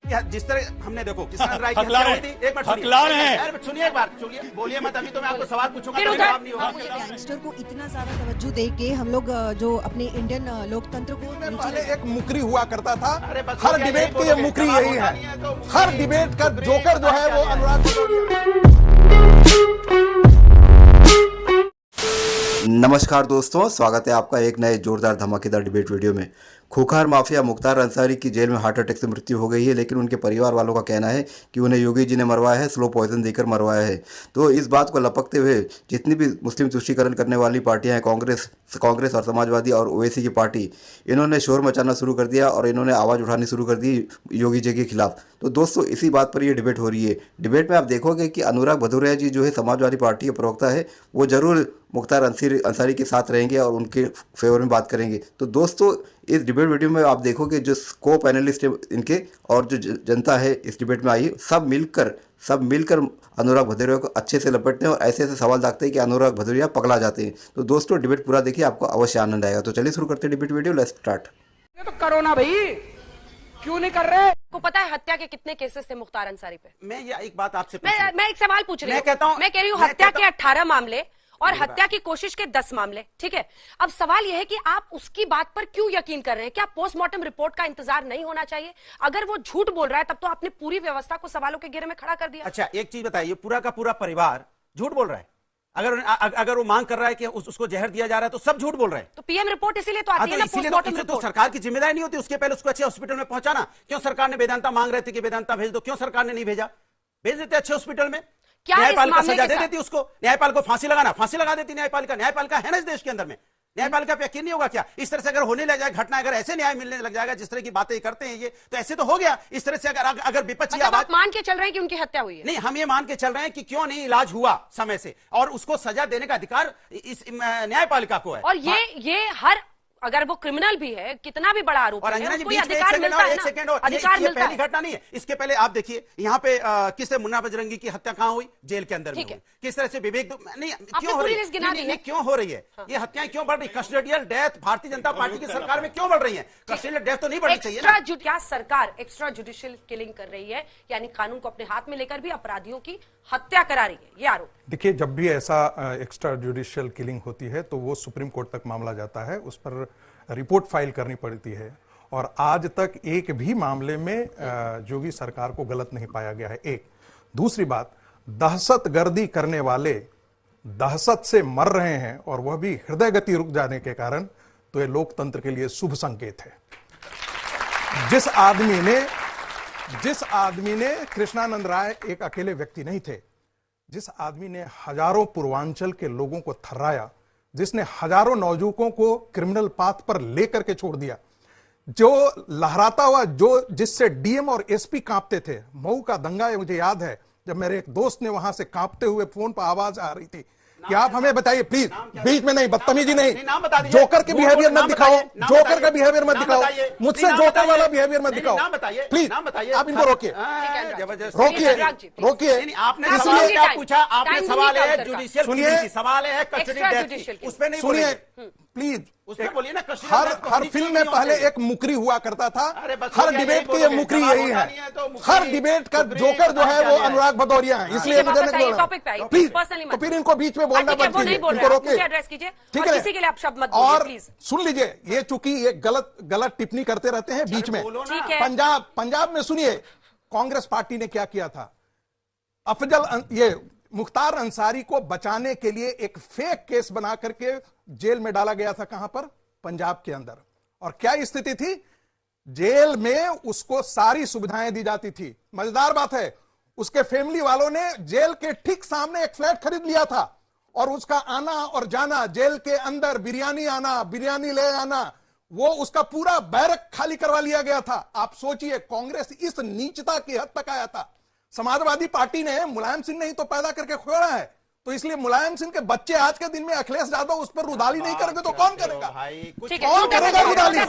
जिस तरह हमने देखो किसान राय की हत्या हुई थी, एक बार सुनिए एक बार सुनिए, बोलिए मत, अभी तो मैं आपको सवाल पूछूंगा तो जवाब नहीं होगा। गैंगस्टर को इतना ज्यादा तवज्जो दे के हम लोग जो अपने इंडियन लोकतंत्र को पहले एक मुकरी हुआ करता था, अरे बस हर हो गया, डिबेट यही की ये बोलोगे, मुकरी जवाब यही होना है। नहीं है तो हर डिबेट का जोकर जो है वो अनुराग भदौरिया। नमस्कार दोस्तों, स्वागत है आपका एक नए जोरदार धमाकेदार डिबेट वीडियो में। खूंखार माफिया मुख्तार अंसारी की जेल में हार्ट अटैक से मृत्यु हो गई है, लेकिन उनके परिवार वालों का कहना है कि उन्हें योगी जी ने मरवाया है, स्लो पॉइजन देकर मरवाया है। तो इस बात को लपकते हुए जितनी भी मुस्लिम तुष्टीकरण करने वाली पार्टियां हैं, कांग्रेस और समाजवादी और ओवैसी की पार्टी, इन्होंने शोर मचाना शुरू कर दिया और इन्होंने आवाज़ उठानी शुरू कर दी योगी जी के खिलाफ। तो दोस्तों इसी बात पर ये डिबेट हो रही है। डिबेट में आप देखोगे कि अनुराग भदौरिया जी जो है समाजवादी पार्टी के प्रवक्ता है, वो जरूर मुख्तार अंसारी के साथ रहेंगे और उनके फेवर में बात करेंगे। तो दोस्तों इस डिबेट वीडियो में आप देखोगे जो को पैनलिस्ट है इनके और जो जनता है इस डिबेट में आई, सब मिलकर अनुराग भदौरिया को अच्छे से लपेटते हैं और ऐसे ऐसे सवाल दागते हैं कि अनुराग भदौरिया पगला जाते हैं। तो दोस्तों डिबेट पूरा देखिए, आपको अवश्य आनंद आएगा। तो चलिए शुरू करते हैं डिबेट वीडियो, लेट्स स्टार्ट। तो करो ना भाई, क्यों नहीं कर रहे? को पता है हत्या के कितने केसेस थे मुख्तार अंसारी पे? मैं ये एक बात आपसे मैं एक सवाल पूछ रही हूँ। मैं कह रही हूँ हत्या के 18 मामले और हत्या की कोशिश के 10 मामले, ठीक है। अब सवाल यह है कि आप उसकी बात पर क्यों यकीन कर रहे हैं? क्या पोस्टमार्टम रिपोर्ट का इंतजार नहीं होना चाहिए? अगर वो झूठ बोल रहा है तब तो आपने पूरी व्यवस्था को सवालों के घेरे में खड़ा कर दिया। अच्छा एक चीज बताइए, पूरा का पूरा परिवार झूठ बोल रहा है? अगर वो मांग कर रहा है कि उसको जहर दिया जा रहा है तो सब झूठ बोल रहे हैं। तो पीएम रिपोर्ट इसीलिए तो आती है ना, पोस्टमार्टम रिपोर्ट। तो सरकार की जिम्मेदारी नहीं होती उसके पहले उसको अच्छे हॉस्पिटल में पहुंचाना? क्यों सरकार ने वेदांता मांग रहे थे कि वेदांता भेज दो, क्यों सरकार ने नहीं भेजा? भेज देते अच्छे हॉस्पिटल में, न्यायपालिका सजा दे देती उसको, न्यायपालिका को फांसी लगा देती। न्यायपालिका है ना इस देश के अंदर में, न्यायपालिका पे यकीन नहीं होगा क्या? इस तरह से अगर होने लग जाए घटना, अगर ऐसे न्याय मिलने लग जाएगा जिस तरह की बातें करते हैं ये, तो ऐसे तो हो गया। इस तरह से अगर विपक्षी आवाज मान के चल रहे हैं कि उनकी हत्या हुई है? नहीं, हम ये मान के चल रहे हैं कि क्यों नहीं इलाज हुआ समय से, और उसको सजा देने का अधिकार इस न्यायपालिका को है। और ये हर अगर वो क्रिमिनल भी है, कितना भी बड़ा आरोप है, उसको अधिकार मिलता है ना। अधिकार मिलता है। पहली घटना नहीं है, इसके पहले आप देखिए यहाँ पे किससे मुन्ना बजरंगी की हत्या कहां हुई? जेल के अंदर में हुई। किस तरह से विवेक नहीं क्यों हो रही है? क्यों हो रही है ये हत्याएं? क्यों बढ़ रही? Custodial death Bharatiya Janata party की सरकार में क्यों बढ़ रही है? कस्टोडियल डेथ तो नहीं बढ़नी चाहिए ना। क्या सरकार एक्स्ट्रा जुडिशियल किलिंग कर रही है, यानी कानून को अपने हाथ में लेकर भी अपराधियों की हत्या करा रही है? ये आरोप। देखिए, जब भी ऐसा एक्स्ट्रा जुडिशियल किलिंग होती है तो वो सुप्रीम कोर्ट तक मामला जाता है, उस पर रिपोर्ट फाइल करनी पड़ती है। और आज तक एक भी मामले में योगी सरकार को गलत नहीं पाया गया है। एक दूसरी बात, दहशतगर्दी करने वाले दहशत से मर रहे हैं और वह भी हृदय गति रुक जाने के कारण, तो ये लोकतंत्र के लिए शुभ संकेत है। जिस आदमी ने कृष्णानंद राय एक अकेले व्यक्ति नहीं थे, जिस आदमी ने हजारों पूर्वांचल के लोगों को थर्राया, जिसने हजारों नौजुवकों को क्रिमिनल पाथ पर लेकर के छोड़ दिया, जो लहराता हुआ, जिससे डीएम और एसपी कांपते थे। मऊ का दंगा मुझे याद है, जब मेरे एक दोस्त ने वहां से कांपते हुए फोन पर आवाज आ रही थी कि आप हमें बताइए प्लीज, बीच में नहीं, बदतमीजी नहीं, जोकर के बिहेवियर मत दिखाओ, जोकर का बिहेवियर मत दिखाओ, मुझसे जोकर वाला बिहेवियर मत दिखाओ प्लीज। आप इनको रोकिए। आपने क्या पूछा? आपने सवाल है जुडिशियल, सुनिए, सवाल है कस्टडी, उस पर नहीं सुनिए प्लीज। उसमें बोलिए ना। हर फिल्म में पहले एक मुकरी हुआ करता था, हर डिबेट की ये मुकरी यही है। हर डिबेट का जोकर जो है वो अनुराग भदौरिया है, इसलिए मुझे नहीं बोल रहा प्लीज। तो फिर इनको बीच में बोलना बंद कीजिए, इनको रोकिए, ठीक है? और सुन लीजिए, ये चूंकि ये गलत टिप्पणी करते रहते हैं बीच में। पंजाब में सुनिए कांग्रेस पार्टी ने क्या किया था। मुख्तार अंसारी को बचाने के लिए एक फेक केस बना करके जेल में डाला गया था। कहां पर? पंजाब के अंदर। और क्या स्थिति थी? जेल में उसको सारी सुविधाएं दी जाती थी। मजेदार बात है, उसके फैमिली वालों ने जेल के ठीक सामने एक फ्लैट खरीद लिया था और उसका आना और जाना, जेल के अंदर बिरयानी आना, बिरयानी ले आना, वो उसका पूरा बैरक खाली करवा लिया गया था। आप सोचिए, कांग्रेस इस नीचता की हद तक आया था। समाजवादी पार्टी ने मुलायम सिंह नहीं तो पैदा करके खोया है, तो इसलिए मुलायम सिंह के बच्चे आज के दिन में अखिलेश यादव उस पर रुदाली नहीं करेंगे तो कौन करेगा? कौन करेगा रुदाली?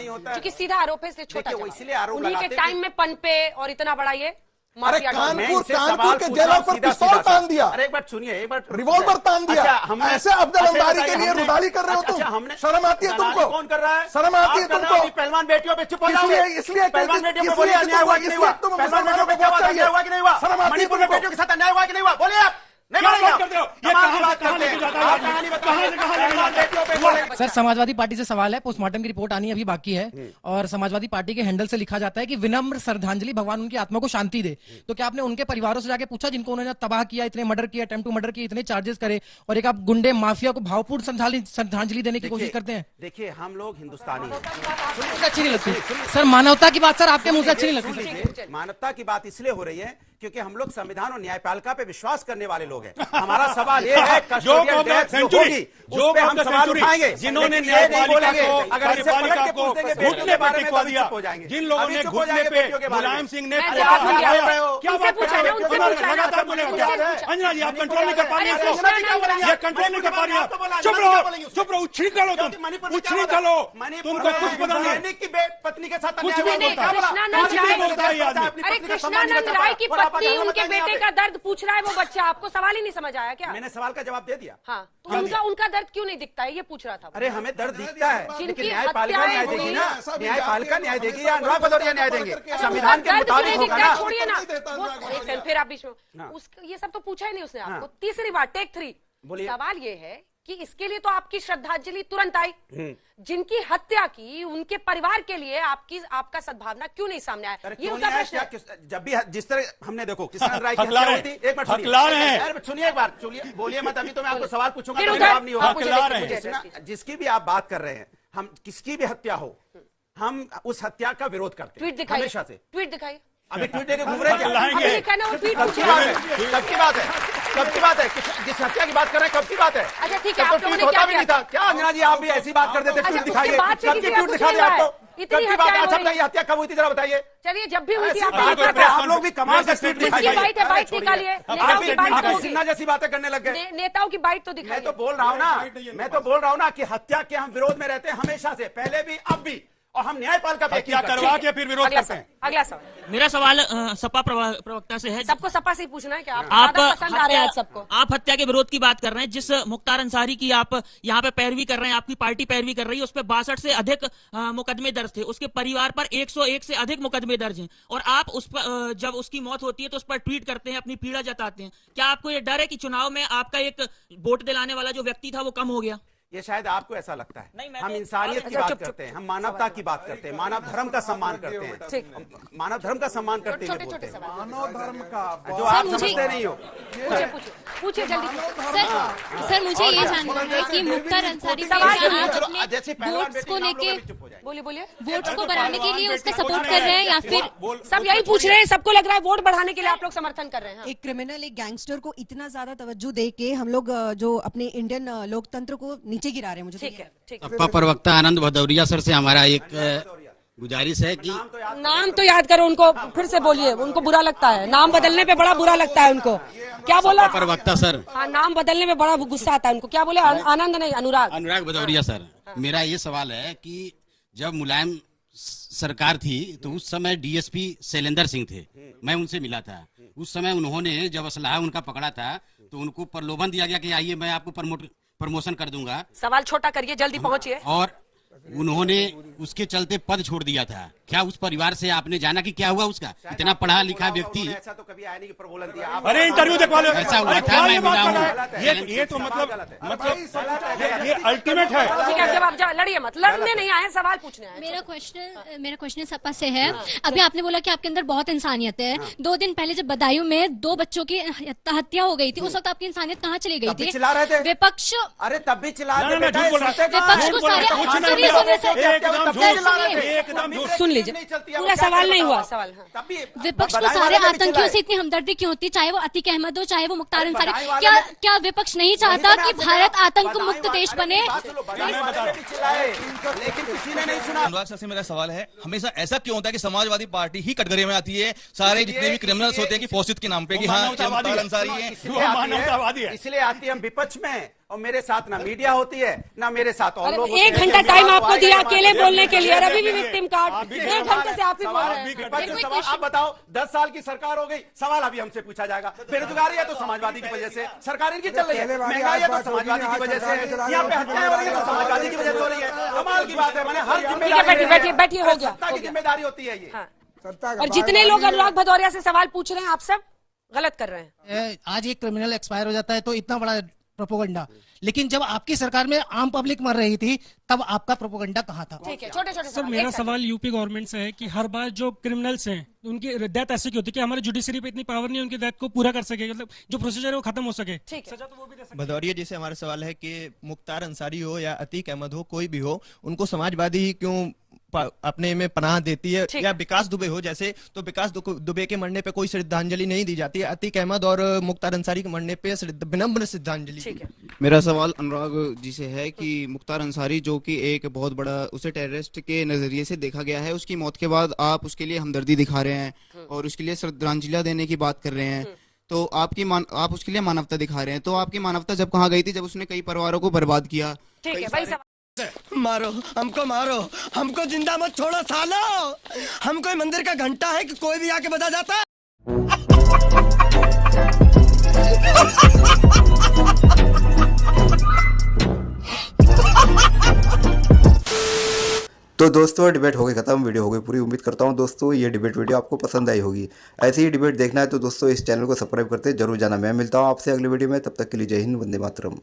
क्योंकि सीधा आरोप है, इसलिए छोटा जवाब। उन्हीं के टाइम में पनपे और इतना बड़ा ये माफिया डॉन। कानपुर के जेलों पर पिस्तौल तान दिया। अरे एक बार सुनिए, एक बार रिवॉल्वर तान दिया। ऐसे अब्दुल अंसारी के लिए रुदाली कर रहे हो तुम? शर्म आती है तुमको? कौन कर रहा है? शर्म आती है तुमको? पहलवान बेटियों पे चुप हो जाओगे। इसलिए पहलवान बेटियों पे बोलिए, अन्याय हुआ कि नहीं हुआ? पहलवान बेटियों पे क्या हुआ? अन्याय हुआ कि नहीं हुआ? मणिपुर में बेटियों के साथ अन्याय हुआ कि नहीं हुआ? बोलिए आप। नहीं सर, समाजवादी पार्टी से सवाल है, पोस्टमार्टम की रिपोर्ट आनी अभी बाकी है और समाजवादी पार्टी के हैंडल से लिखा जाता है कि विनम्र श्रद्धांजलि, भगवान उनकी आत्मा को शांति दे। तो क्या आपने उनके परिवारों से जाके पूछा जिनको उन्होंने तबाह किया, इतने मर्डर किया, अटेम्प्ट टू मर्डर किए, इतने चार्जेस करे, और एक आप गुंडे माफिया को भावपूर्ण श्रद्धांजलि देने की कोशिश करते हैं? देखिए, हम लोग हिंदुस्तानी हैं, अच्छी नहीं लगती सर मानवता की बात, सर आपके मुंह से अच्छी नहीं लगती। मानवता की बात इसलिए हो रही है क्योंकि हम लोग संविधान और न्यायपालिका पे विश्वास करने वाले लोग हैं। हमारा सवाल ये है, कस्टोडियल डेथ जो होगी उस पे हम सवाल उठाएंगे, जिन्होंने न्यायपालिका को, अगर न्यायपालिका को घुटने पे टिकवा दिया, जिन लोगों ने घुटने पे मुलायम सिंह ने क्या बात कर रहे हो? लगातार बोलेगा अंजना जी, आप कंट्रोल नहीं कर पा रही हैं इसको, ये कंट्रोल नहीं कर पा रही आप। चुप रहो, चुप रहो, उछली करो तुम, उछली करो, तुमको कुछ पता नहीं। की पत्नी के साथ कुछ भी नहीं, अरे कृष्णानंद राय की पत्नी उनके बेटे का दर्द पूछ रहा है वो बच्चा, आपको सवाल ही नहीं समझ आया क्या? मैंने सवाल का जवाब दे दिया। हाँ, तो उनका दर्द क्यों नहीं दिखता है, ये पूछ रहा था। अरे हमें दर्द दिखता है, लेकिन न्यायपालिका न्याय देगी ना, न्यायपालिका न्याय देगी या अनुराग भदौरिया न्याय देंगे? संविधान के मुताबिक होगा ना। छोड़िए ना, फिर आप बीच में ये सब तो पूछा ही नहीं उसने आपको। तीसरी बार, टेक 3, सवाल ये है कि इसके लिए तो आपकी श्रद्धांजलि तुरंत आई, जिनकी हत्या की उनके परिवार के लिए आपका सद्भावना क्यों नहीं सामने आया? ये उसका प्रश्न है। जब भी जिस तरह हमने देखो किसान राय की हत्या हुई थी, एक मिनट सुनिए, एक बार बोलिए मत, अभी तो मैं आपको सवाल पूछूंगा तो जवाब नहीं होगा। जिसकी भी आप बात कर रहे हैं, हम किसकी भी हत्या हो, हम उस हत्या का विरोध करते हैं। ट्वीट दिखाइए, हमेशा से ट्वीट दिखाइए। अभी ट्वीट देके घूम रहे हैं क्या? कब की बात है? कब की बात है? जिस हत्या की बात कर रहे हैं कब की बात है? अच्छा ठीक है, ट्वीट होता भी नहीं था क्या? अंजना जी, आप भी ऐसी बात कर देते, ट्वीट दिखाइए, कब की ट्वीट दिखा दे आपको? कब की बात है? अच्छा बताइए, हत्या कब हुई थी जरा बताइए। चलिए, जब भी हुई थी आप लोग भी कमाल से ट्वीट दिखाइए। बाइट निकालिए, सिन्हा जैसी बातें करने लग गए। नेताओं की बाइट तो दिखाइए। मैं तो बोल रहा हूँ ना कि हत्या के हम विरोध में रहते हैं हमेशा से, पहले भी अब भी, और हम न्यायपालिका पे क्या करवा के फिर विरोध करते हैं। अगला सवाल, मेरा सवाल सपा प्रवक्ता से है। सबको सपा से ही पूछना है क्या? आप पसंद आ रहे हैं सबको? आप हत्या के विरोध की बात कर रहे हैं, जिस मुख्तार अंसारी की आप यहाँ पे पैरवी कर रहे हैं, आपकी पार्टी पैरवी कर रही है, उस पर 62 से अधिक मुकदमे दर्ज थे, उसके परिवार पर 101 से अधिक मुकदमे दर्ज हैं, और आप उस पर जब उसकी मौत होती है तो उस पर ट्वीट करते हैं, अपनी पीड़ा जताते हैं। क्या आपको ये डर है कि चुनाव में आपका एक वोट दिलाने वाला जो व्यक्ति था वो कम हो गया? ये शायद आपको ऐसा लगता है। हम इंसानियत की बात करते हैं, हम मानवता की बात करते हैं, मानव धर्म का सम्मान करते हैं, मानव धर्म का सम्मान करते हुए बोलते हैं। मानव धर्म का जो आप समझते नहीं हो। पूछिए जल्दी। सर मुझे ये जानना है कि मुख्तार अंसारी वोट्स को लेके, बोलिए वोट्स को बढ़ाने के लिए उसका सपोर्ट कर रहे हैं या फिर सब यही पूछ रहे हैं? सबको लग रहा है वोट बढ़ाने के लिए आप लोग समर्थन कर रहे हैं? एक क्रिमिनल, एक गैंगस्टर को इतना ज्यादा तवज्जो दे के हम लोग जो अपने इंडियन लोकतंत्र को नीचे गिरा रहे हैं। मुझे ठीक है, ठीक है। सपा प्रवक्ता आनंद भदौरिया सर से हमारा एक गुजारिश है कि नाम तो याद करो, उनको फिर से बोलिए, उनको बुरा लगता है नाम बदलने पे, बड़ा बुरा लगता है उनको। क्या बोला? प्रवक्ता सर, हाँ, नाम बदलने में बड़ा गुस्सा आता है उनको। क्या बोले? आनंद नहीं, अनुराग भदौरिया सर। मेरा ये सवाल है कि जब मुलायम सरकार थी तो उस समय डीएसपी शैलेंद्र सिंह थे, मैं उनसे मिला था। उस समय उन्होंने जब असलाह उनका पकड़ा था तो उनको प्रलोभन दिया गया कि आइए मैं आपको प्रमोशन कर दूंगा। सवाल छोटा करिए, जल्दी पहुंचिए। और उन्होंने उसके चलते पद छोड़ दिया था। क्या उस परिवार से आपने जाना कि क्या हुआ उसका? इतना पढ़ा लिखा व्यक्ति। ऐसा तो कभी आया नहीं कि प्रबोधन दिया। अरे इंटरव्यू देखवा लो, ऐसा हुआ था, मैं मिला हूँ। ये तो मतलब ये अल्टीमेट है। ठीक है, जब आप लड़िए मत, लड़ने नहीं आए, सवाल पूछने आए। मेरा क्वेश्चन सपा से है। अभी आपने बोला कि आपके अंदर बहुत इंसानियत है। 2 दिन पहले जब बदायूं में 2 बच्चों की हत्या हो गई थी, उस वक्त आपकी इंसानियत कहाँ चली गई थी? चिल्ला रहे थे विपक्ष। अरे तब भी चिल्ला रहे थे। विपक्ष को सारे सुन लीजिए, पूरा सवाल नहीं हुआ सवाल। विपक्ष को सारे आतंकियों से इतनी हमदर्दी क्यों होती? चाहे वो अतीक अहमद हो, चाहे वो मुख्तार अंसारी। क्या विपक्ष नहीं चाहता कि भारत आतंक मुक्त देश बने? लेकिन किसी ने नहीं सुना। अनुराग सर से मेरा सवाल है, हमेशा ऐसा क्यों होता है कि समाजवादी पार्टी ही कटघरे में आती है? सारे जितने भी क्रिमिनल्स होते हैं कि फौसियत के नाम पे कि हाँ मुख्तार अंसारी है, इसलिए आती है हम विपक्ष में। और मेरे साथ ना मीडिया होती है ना मेरे साथ और लोग। 1 घंटा टाइम आपको दिया अकेले बोलने के लिए, और अभी भी विक्टिम कार्ड 1 घंटे से आप ही बोल रहे हैं। आप बताओ, 10 साल की सरकार हो गई, सवाल अभी हमसे पूछा जाएगा। बेरोजगारी है तो समाजवादी की वजह से, सरकार इनकी चल रही है। महंगाई है तो समाजवादी की वजह से, यहाँ पे हत्याएं हो रही है तो समाजवादी की वजह से हो रही है। कमाल की बात है, मैंने हर जिम्मेदारी, बैठिए हो गया, सत्ता की जिम्मेदारी होती है ये। और जितने लोग अनुराग भदौरिया से सवाल पूछ रहे हैं, आप सब गलत कर रहे हैं। आज एक क्रिमिनल एक्सपायर हो जाता है तो इतना बड़ा प्रोपोगंडा, लेकिन जब आपकी सरकार में आम पब्लिक मर रही थी तब आपका प्रोपोगंडा कहाँ था? ठीक है, छोटे छोटे सर मेरा सवाल यूपी गवर्नमेंट से है कि हर बार जो क्रिमिनल्स हैं उनकी डेथ ऐसे क्यों होती है कि हमारे जुडिशरी पे इतनी पावर नहीं है उनकी डेथ को पूरा कर सके, मतलब जो प्रोसीजर है वो खत्म हो सके। सजा तो वो भी दे सकते। भदौरिया जी से हमारा सवाल है कि मुख्तार अंसारी हो या अतीक अहमद हो, कोई भी हो, उनको समाजवादी ही क्यों अपने में पनाह देती है, या विकास दुबे हो जैसे, तो विकास दुबे के मरने पे कोई श्रद्धांजलि नहीं दी जाती है, अतीक अहमद और मुख्तार अंसारी के मरने पे विनम्र श्रद्धांजलि। मेरा सवाल अनुराग जी से है कि मुख्तार अंसारी जो कि एक बहुत बड़ा, उसे टेररिस्ट के नजरिए से देखा गया है, उसकी मौत के बाद आप उसके लिए हमदर्दी दिखा रहे हैं और उसके लिए श्रद्धांजलि देने की बात कर रहे हैं, तो आप उसके लिए मानवता दिखा रहे हैं। तो आपकी मानवता जब कहाँ गई थी, जब उसने कई परिवारों को बर्बाद किया। ठीक है भाई, मारो हमको जिंदा मत छोड़ो सालो, हम कोई मंदिर का घंटा है कि कोई भी आके बजा जाता है। तो दोस्तों डिबेट हो गई खत्म, वीडियो हो गई पूरी। उम्मीद करता हूँ दोस्तों ये डिबेट वीडियो आपको पसंद आई होगी। ऐसे ही डिबेट देखना है तो दोस्तों इस चैनल को सब्सक्राइब करते जरूर जाना। मैं मिलता हूँ आपसे अगली वीडियो में, तब तक के लिए जय हिंद, वंदे मातरम।